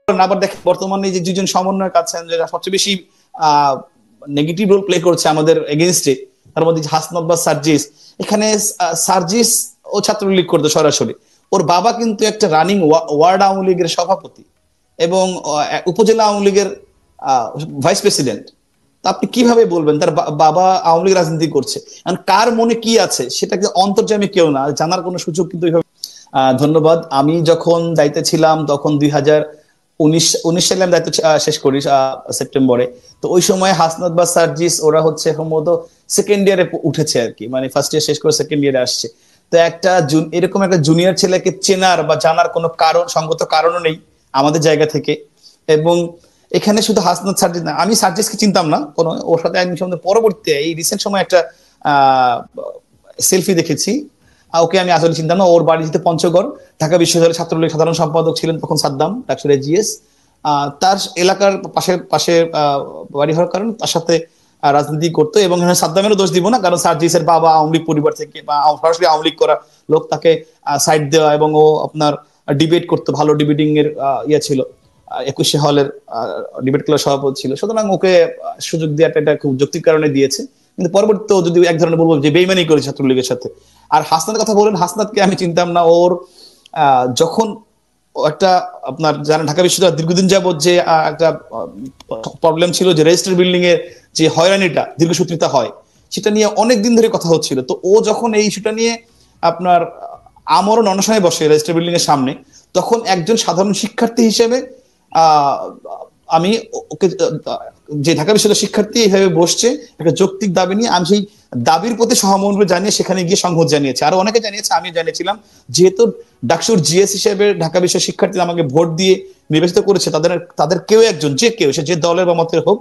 আবার দেখেন বর্তমানে যে দুজন সমন্বয়ক আছেন যারা সবচেয়ে বেশি নেগেটিভ রোল প্লে করছে আমাদের এগেইনস্টে, তার মধ্যে হাসনাত বা সার্জিস। এখানে সার্জিস ও ছাত্রলীগ করতো সরাসরি, ওর বাবা কিন্তু একটা রানিং ওয়ার্ড আওয়ামী লীগের সভাপতি এবং উপজেলা আওয়ামী লীগের ভাইস প্রেসিডেন্ট। তা আপনি কিভাবে বলবেন তার বাবা আওয়ামী লীগ রাজনীতি করছে? কার মনে কি আছে সেটাকে অন্তর্যামী কেউ না জানার কোনো সুযোগ কিন্তু। ধন্যবাদ। আমি যখন দায়িত্বে ছিলাম তখন 2019 সালে আমি দায়িত্ব শেষ করি সেপ্টেম্বরে। তো ওই সময় হাসনাত বা সার্জিস ওরা হচ্ছে সম্ভবত সেকেন্ড ইয়ারে উঠেছে আর কি, মানে ফার্স্ট ইয়ার শেষ করে সেকেন্ড ইয়ারে আসছে। তো একটা এরকম একটা জুনিয়র ছেলেকে চেনার বা জানার কোনো কারণ, সঙ্গত কারণও নেই আমাদের জায়গা থেকে। এবং এখানে শুধু হাসনাত সার্জিস না, আমি সার্জিসকে চিনতাম না কোনো, ওর সাথে আমি পরবর্তী এই রিসেন্ট সময় একটা সেলফি দেখেছি। ওকে আমি আসলে চিন্তা না। ওর বাড়ি যেতে পঞ্চগড়, ঢাকা বিশ্ববিদ্যালয়ের ছাত্রলীগ সাধারণ সম্পাদক ছিলেন তখন সাদ্দাম, ডাক্তার জিএস। তার এলাকার পাশে পাশে বাড়ি হওয়ার কারণে তার সাথে রাজনীতি করতো। এবং সাদ্দামেরও দোষ দিব না, কারণ সার্জিসের বাবা আওয়ামী লীগ পরিবার থেকে বা সরাসরি আওয়ামী লীগ করা লোক, তাকে সাইড দেওয়া এবং ও আপনার ডিবেট করতো, ভালো ডিবেটিং এর ইয়ে ছিল, 21শে হলের ডিবেট ক্লাবের সভাপতি ছিল। সুতরাং ওকে সুযোগ দেওয়াটা এটা খুব যৌক্তিক কারণে দিয়েছে। কিন্তু পরবর্তীতে যদি এক ধরনের বলবো যে বেইমানি করে ছাত্রলীগের সাথে। আর হাসনাতের কথা বলেন, হাসনাতকে আমি চিনতাম না। ওর যখন একটা আপনার জানেন ঢাকা বিশ্ববিদ্যালয় দীর্ঘদিন যাবত যে একটা প্রবলেম ছিল যে রেজিস্টার বিল্ডিং এর যে হয়রানিটা দীর্ঘসূত্রিতা হয়, সেটা নিয়ে অনেক দিন ধরে কথা হচ্ছিল। তো ও যখন এই ইস্যুটা নিয়ে আপনার আমরণ অনশনে বসে রেজিস্টার বিল্ডিং এর সামনে, তখন একজন সাধারণ শিক্ষার্থী হিসেবে আমি ওকে, যে ঢাকা বিশ্ববিদ্যালয়ের শিক্ষার্থী এইভাবে বসছে একটা যৌক্তিক দাবি নিয়ে, আমি সেই দাবির প্রতি সহমর্মিতা জানিয়ে সেখানে গিয়ে সংহত জানিয়েছে। আরো অনেকে জানিয়েছে, আমি জানিয়েছিলাম। যেহেতু ডাকসুর জিএস হিসেবে ঢাকা বিশ্ববিদ্যালয়ের শিক্ষার্থীরা আমাকে ভোট দিয়ে নির্বাচিত করেছে, তাদের কেউ একজন, যে কেউ, সে যে দলের বা মতের হোক,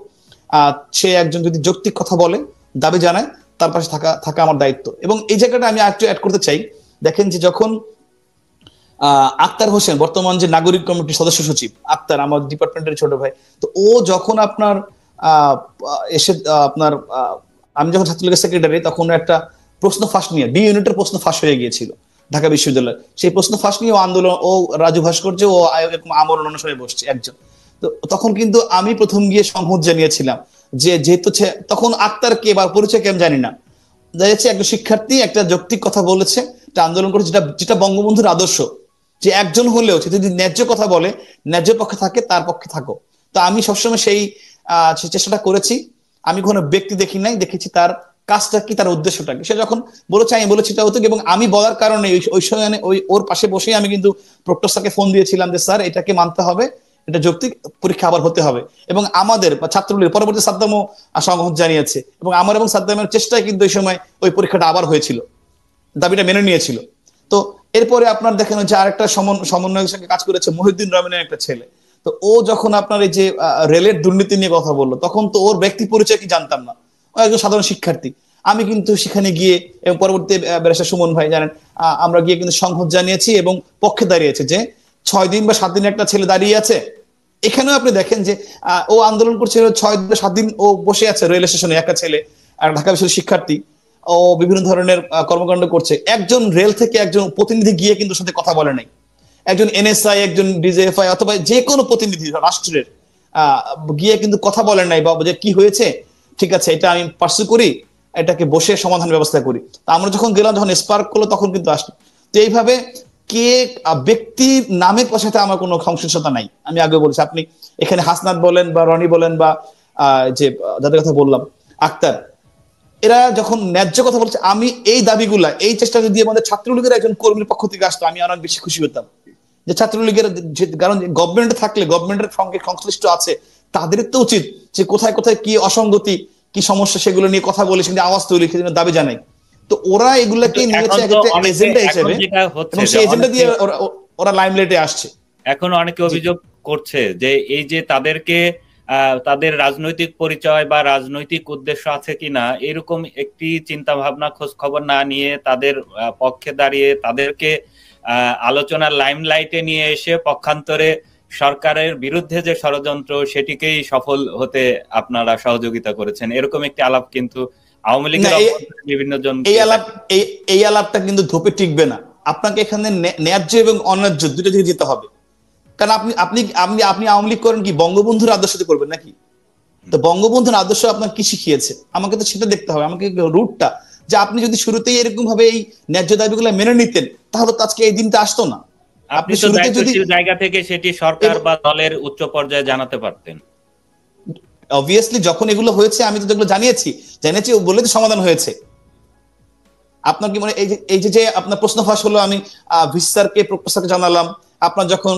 সে একজন যদি যৌক্তিক কথা বলে, দাবি জানায়, তার পাশে থাকা আমার দায়িত্ব। এবং এই জায়গাটা আমি একটু অ্যাড করতে চাই। দেখেন যে যখন আক্তার হোসেন, বর্তমান যে নাগরিক কমিটির সদস্য সচিব আক্তার, আমার ডিপার্টমেন্টের ছোট ভাই, তো ও যখন আপনার এসে আপনার আমি যখন ছাত্রলীগের সেক্রেটারি, তখন একটা প্রশ্ন ফাঁস নিয়ে বি ইউনিটের প্রশ্ন ফাঁস হয়ে গিয়েছিল ঢাকা বিশ্ববিদ্যালয়। সেই প্রশ্ন ফাঁস নিয়ে ও আন্দোলন, ও রাজু ভাস্কর্য, ও আমরণ অনুসারে বসছে একজন। তো তখন কিন্তু আমি প্রথম গিয়ে সংহত জানিয়েছিলাম যে যেহেতু তখন আক্তার কে বা পরিচয় কে আমি জানি না, দেখেছি একটা শিক্ষার্থী একটা যৌক্তিক কথা বলেছে, একটা আন্দোলন করেছে, যেটা বঙ্গবন্ধুর আদর্শ, যে একজন হলেও সে যদি ন্যায্য কথা বলে, ন্যায্য পক্ষে থাকে, তার পক্ষে থাকো। তো আমি সবসময় সেই চেষ্টাটা করেছি। আমি কোনো ব্যক্তি দেখি নাই, দেখেছি তার কাজটা কি, তার উদ্দেশ্যটা কি। সে যখন বলেছে আমি বলেছি এটা হতো, এবং আমি বলার কারণে ওই সময় ওর পাশে বসেই আমি কিন্তু প্রক্টর স্যারকে ফোন দিয়েছিলাম যে স্যার এটাকে মানতে হবে, এটা যৌক্তিক, পরীক্ষা আবার হতে হবে। এবং আমাদের বা ছাত্রলীগ পরবর্তী সাদ্দামও সংহত জানিয়েছে, এবং আমার এবং সাদ্দামের চেষ্টায় কিন্তু ওই সময় ওই পরীক্ষাটা আবার হয়েছিল, দাবিটা মেনে নিয়েছিল। তো এরপরে আপনার দেখেন যে আরেকটা সমন্বয়ের সঙ্গে কাজ করেছে মহিউদ্দিন রহমানের একটা ছেলে। তো ও যখন আপনার এই যে রেলের দুর্নীতি নিয়ে কথা বললো, তখন তো ওর ব্যক্তি পরিচয় কি জানতাম না, ও একজন সাধারণ শিক্ষার্থী। আমি কিন্তু সেখানে গিয়ে এবং পরবর্তী ব্যারিস্টার সুমন ভাই জানেন, আমরা গিয়ে কিন্তু সংহত জানিয়েছি এবং পক্ষে দাঁড়িয়েছে যে 6 দিন বা 7 দিন একটা ছেলে দাঁড়িয়ে আছে। এখানেও আপনি দেখেন যে ও আন্দোলন করছে 6 দিন 7 দিন ও বসে আছে রেল স্টেশনে, একটা ছেলে, আর ঢাকা বিশ্ববিদ্যালয়ের শিক্ষার্থী, ও বিভিন্ন ধরনের কর্মকাণ্ড করছে। একজন রেল থেকে একজন প্রতিনিধি গিয়ে কিন্তু সাথে কথা বলে নাই, একজন এনএসআই, একজন ডিজিএফআই অথবা যে কোনো প্রতিনিধি রাষ্ট্রের গিয়ে কিন্তু কথা বলেন নাই, বাবা যে কি হয়েছে, ঠিক আছে এটা আমি পার্সু করি, এটাকে বসে সমাধান ব্যবস্থা করি। তা আমরা যখন গেলাম, যখন স্পার্ক করলো, তখন কিন্তু আসলো। তো এইভাবে কে ব্যক্তির নামের সাথে আমার কোনো সংশ্লিষ্টতা নাই। আমি আগে বলেছি, আপনি এখানে হাসনাত বলেন বা রনি বলেন বা যে যাদের কথা বললাম আক্তার, এরা যখন ন্যায্য কথা বলছে, আমি এই দাবিগুলা, এই চেষ্টা যদি আমাদের ছাত্রলীগের একজন কর্মীর পক্ষ থেকে আসতো, আমি অনেক বেশি খুশি হতাম। যে ছাত্রলীগের, কারণ গভর্নমেন্টে থাকলে, গভর্নমেন্টের সঙ্গে সংশ্লিষ্ট আছে, তাদের তো উচিত যে কোথায় কোথায় কি অসঙ্গতি, কি সমস্যা, সেগুলো নিয়ে কথা বলে, সেখানে আওয়াজ তৈরি, সেখানে দাবি জানাই। তো ওরা এগুলাকে নিয়েছে একটা এজেন্ডা হিসেবে, এবং সেই এজেন্ডা দিয়ে ওরা লাইমলাইটে আসছে। এখন অনেকে অভিযোগ করছে যে এই যে তাদেরকে তাদের রাজনৈতিক পরিচয় বা রাজনৈতিক উদ্দেশ্য আছে কিনা এরকম একটি চিন্তা ভাবনা, খোঁজ খবর না নিয়ে তাদের পক্ষে দাঁড়িয়ে তাদেরকে আলোচনার লাইমলাইটে নিয়ে এসে পক্ষান্তরে সরকারের বিরুদ্ধে যে ষড়যন্ত্র সেটিকেই সফল হতে আপনারা সহযোগিতা করেছেন, এরকম একটি আলাপ কিন্তু আওয়ামী লীগের বিভিন্ন জন, এই আলাপটা কিন্তু ধোপে টিকবে না। আপনাকে এখানে ন্যায্য এবং অন্যায্য দুটো দিকে যেতে হবে। কারণ আপনি আপনি আপনি আপনি আওয়ামী লীগ করেন কি বঙ্গবন্ধুর আদর্শতে করবেন নাকি? তো বঙ্গবন্ধুর আদর্শ আপনার কি শিখিয়েছে? আমাকে তো সেটা দেখতে হবে, আমাকে রুটটা, যে আপনি যদি শুরুতেই এরকম ভাবে এই ন্যায্য দাবিগুলো মেনে নিতেন তাহলে তো আজকে এই দিনটা আসতো না। আপনি তো দায়িত্বশীল জায়গা থেকে সেটি সরকার বা দলের উচ্চ পর্যায়ে জানাতে পারতেন। অবভিয়াসলি যখন এগুলো হয়েছে আমি তো এগুলো জানিয়েছি বলে তো সমাধান হয়েছে। আপনার কি মনে এই যে আপনার প্রশ্ন ফাঁস হলো, আমি ভিসি স্যারকে প্রফেসরকে জানালাম, আপনার যখন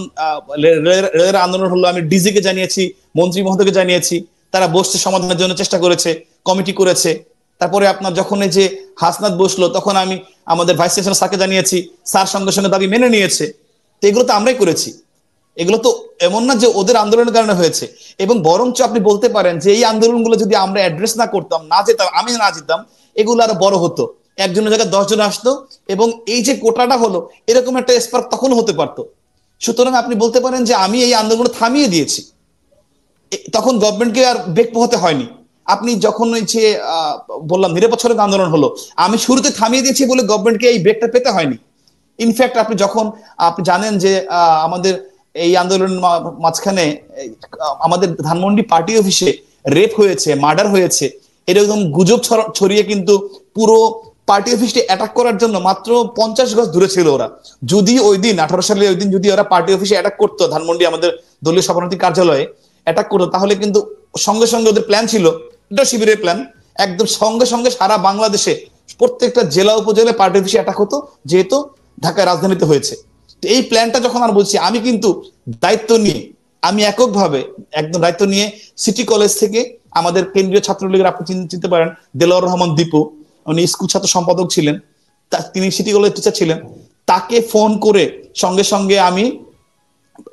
রেলের আন্দোলন হলো আমি ডিজি কে জানিয়েছি, মন্ত্রী মহোদয়কে জানিয়েছি, তারা বসছে সমাধানের জন্য চেষ্টা করেছে, কমিটি করেছে। তারপরে আপনার যখন এই যে হাসনাত বসলো তখন আমি আমাদের ভাইস চ্যান্সেলর স্যারকে জানিয়েছি, স্যার সঙ্গে সঙ্গে দাবি মেনে নিয়েছে। তো এগুলো তো আমরাই করেছি, এগুলো তো এমন না যে ওদের আন্দোলনের কারণে হয়েছে। এবং বরঞ্চ আপনি বলতে পারেন যে এই আন্দোলনগুলো যদি আমরা অ্যাড্রেস না করতাম, না যেতাম, আমি না যেতাম, এগুলো আরো বড় হতো, একজনের জায়গায় 10 জন আসতো, এবং এই যে কোটাটা হলো এরকম একটা স্পার্ক তখন হতে পারতো। সুতরাং আপনি বলতে পারেন যে আমি এই আন্দোলন থামিয়ে দিয়েছি, তখন গভর্নমেন্টকে আর বেগ পোহাতে হয়নি। আপনি যখন ওই যে বললাম নিরপেক্ষ আন্দোলন হলো, আমি শুরুতে থামিয়ে দিয়েছি বলে গভর্নমেন্টকে এই বেগটা পেতে হয়নি। ইনফ্যাক্ট আপনি যখন আপনি জানেন যে আমাদের এই আন্দোলনের মাঝখানে আমাদের ধানমন্ডি পার্টি অফিসে রেপ হয়েছে, মার্ডার হয়েছে, এরকম গুজব ছড়িয়ে কিন্তু পুরো পার্টি অফিসটি অ্যাটাক করার জন্য মাত্র 50 গজ দূরে ছিল ওরা। যদি ওই দিন 18 সালে ওই দিন যদি ওরা পার্টি অফিসে অ্যাটাক করতো, ধানমন্ডি আমাদের দলীয় সভাপতি কার্যালয়ে অ্যাটাক করতো, তাহলে কিন্তু সঙ্গে সঙ্গে ওদের প্ল্যান ছিল, এটা শিবিরের প্ল্যান, একদম সঙ্গে সঙ্গে সারা বাংলাদেশে প্রত্যেকটা জেলা উপজেলায় পার্টি অফিসে অ্যাটাক হতো, যেহেতু ঢাকায় রাজধানীতে হয়েছে। এই প্ল্যানটা যখন আর বলছি, আমি কিন্তু দায়িত্ব নিয়ে, আমি এককভাবে একদম দায়িত্ব নিয়ে সিটি কলেজ থেকে আমাদের কেন্দ্রীয় ছাত্রলীগের, আপনি চিনতে পারেন দেলোয়ার রহমান দীপু, উনি স্কুল ছাত্র সম্পাদক ছিলেন, তিনি সিটি কলেজ টিচার ছিলেন, তাকে ফোন করে সঙ্গে সঙ্গে আমি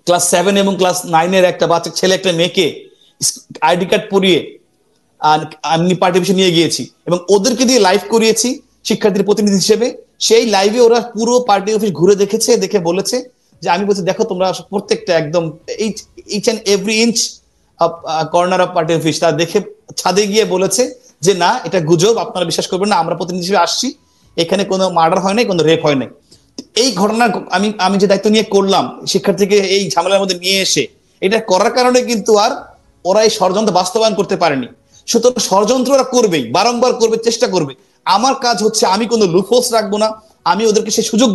ক্লাস 7 এবং ক্লাস 9-এর একটা বাচ্চা ছেলে একটা মেয়েকে আইডি কার্ড পরিয়ে আমি পার্টি অফিসে নিয়ে গিয়েছি এবং ওদেরকে দিয়ে লাইভ করিয়েছি শিক্ষার্থীর প্রতিনিধি হিসেবে। সেই লাইভে ওরা পুরো পার্টি অফিস ঘুরে দেখেছে, দেখে বলেছে যে, আমি বলছি দেখো তোমরা প্রত্যেকটা একদম each and every inch corner of party office, তা দেখে ছাদে গিয়ে বলেছে যে না, এটা গুজব, আপনারা বিশ্বাস করবেন না, আমরা প্রতিনিধি হিসেবে আসছি, এখানে কোনো মার্ডার হয় নাই, কোনো রেপ হয় নাই। এই ঘটনা আমি যে দায়িত্ব নিয়ে করলাম শিক্ষার্থীকে এই ঝামেলার মধ্যে নিয়ে এসে, এটা করার কারণে কিন্তু আর ওরা এই ষড়যন্ত্র বাস্তবায়ন করতে পারেনি। সুতরাং ষড়যন্ত্র ওরা করবেই, বারংবার করবে, চেষ্টা করবে। আমার কাজ হচ্ছে আমি কোনো লুপহোলস রাখবো না, আমি ওদেরকে সেই সুযোগ